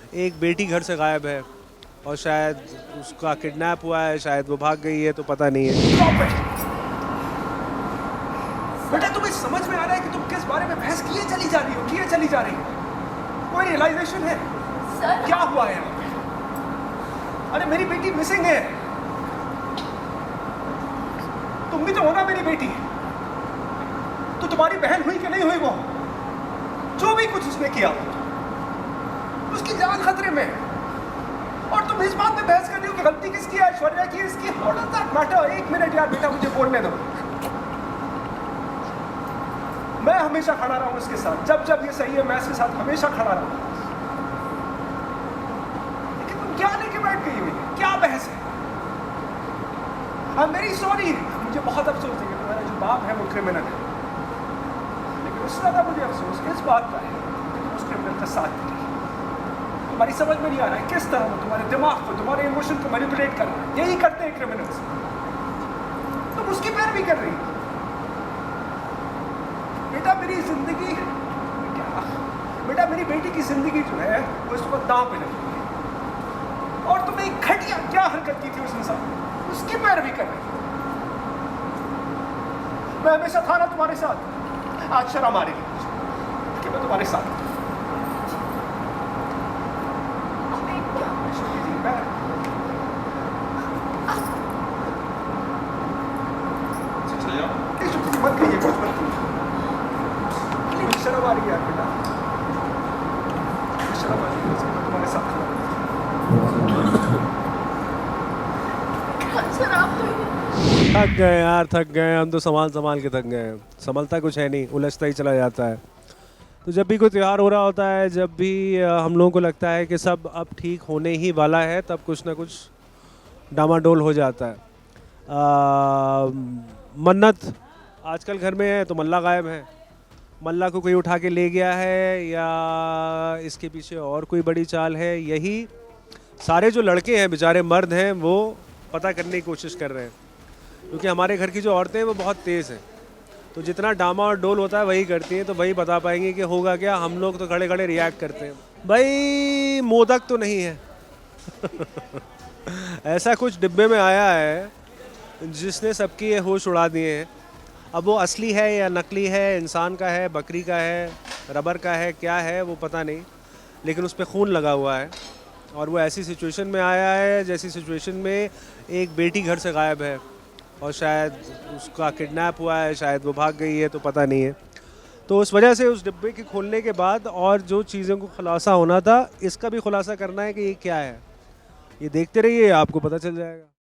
एक बेटी घर से गायब है और शायद उसका किडनैप हुआ है, शायद वो भाग गई है, तो पता नहीं है। बेटा तुम्हें समझ में आ रहा है कि तुम किस बारे में बहस किए चली जा रही हो, किए चली जा रही हो? कोई रियलाइजेशन है सर क्या हुआ है? अरे मेरी बेटी मिसिंग है। तुम भी तो हो ना मेरी बेटी। तो तुम्हारी बहन हुई कि नहीं हुई वो? जो भी कुछ उसने किया उसकी जान खतरे में, और तुम इस बात पे बहस कर रही हो कि गलती किसकी है, ऐश्वर्या की, इसकी? How does that matter? एक मिनट यार बेटा, मुझे बोलने दो। मैं हमेशा खड़ा रहा हूं उसके साथ, जब जब ये सही है मैं इसके साथ हमेशा खड़ा रहा। लेकिन तुम क्या लेके बैठ गई हुई? क्या बहस है? हाँ मेरी सॉरी, मुझे बहुत अफसोस है कि तुम्हारा जो बाप है वो क्रिमिनल है, लेकिन उससे ज्यादा मुझे अफसोस इस बात का है कि तुम उस क्रिमिनल का साथ दी। हमारी समझ में नहीं आ रहा है किस तरह वो तुम्हारे दिमाग को, तुम्हारे इमोशन को मैनिपुलेट कर रहा है। यही करते हैं क्रिमिनल्स। तुम उसकी पैरवी कर रही हो। बेटा मेरी जिंदगी क्या, बेटा मेरी बेटी की जिंदगी जो है वो इस वक्त दांव पे लगी है, और तुमने एक घटिया क्या हरकत की थी उस इंसान ने, उसकी पैरवी कर रही थी। मैं हमेशा था ना तुम्हारे साथ, आज शर्म आ रही है कि मैं तुम्हारे साथ। मत कहिए कुछ, मत कहिए। मुझे शर्म आ रही है यार बेटा, मुझे शर्म आ रही है कि मैं तुम्हारे साथ खड़ा हूं। सर आप तो थक गए यार, थक गए हम तो, संभाल संभाल के थक गए हैं। संभलता कुछ है नहीं, उलझता ही चला जाता है। तो जब भी कोई त्यौहार हो रहा होता है, जब भी हम लोगों को लगता है कि सब अब ठीक होने ही वाला है, तब कुछ ना कुछ डामाडोल हो जाता है। मन्नत आजकल घर में है तो मल्ला गायब है। मल्ला को कोई उठा के ले गया है या इसके पीछे और कोई बड़ी चाल है, यही सारे जो लड़के हैं, बेचारे मर्द हैं, वो पता करने की कोशिश कर रहे हैं। क्योंकि हमारे घर की जो औरतें हैं वो बहुत तेज़ हैं, तो जितना डामा और डोल होता है वही करती हैं, तो वही बता पाएंगे कि होगा क्या। हम लोग तो खड़े खड़े रिएक्ट करते हैं। भाई मोदक तो नहीं है ऐसा कुछ डिब्बे में आया है जिसने सबकी ये होश उड़ा दिए हैं। अब वो असली है या नकली है, इंसान का है, बकरी का है, रबर का है, क्या है वो पता नहीं, लेकिन उस पर खून लगा हुआ है। और वो ऐसी सिचुएशन में आया है जैसी सिचुएशन में एक बेटी घर से गायब है और शायद उसका किडनैप हुआ है, शायद वो भाग गई है, तो पता नहीं है। तो उस वजह से उस डिब्बे के खोलने के बाद और जो चीज़ों को खुलासा होना था, इसका भी खुलासा करना है कि ये क्या है। ये देखते रहिए, आपको पता चल जाएगा।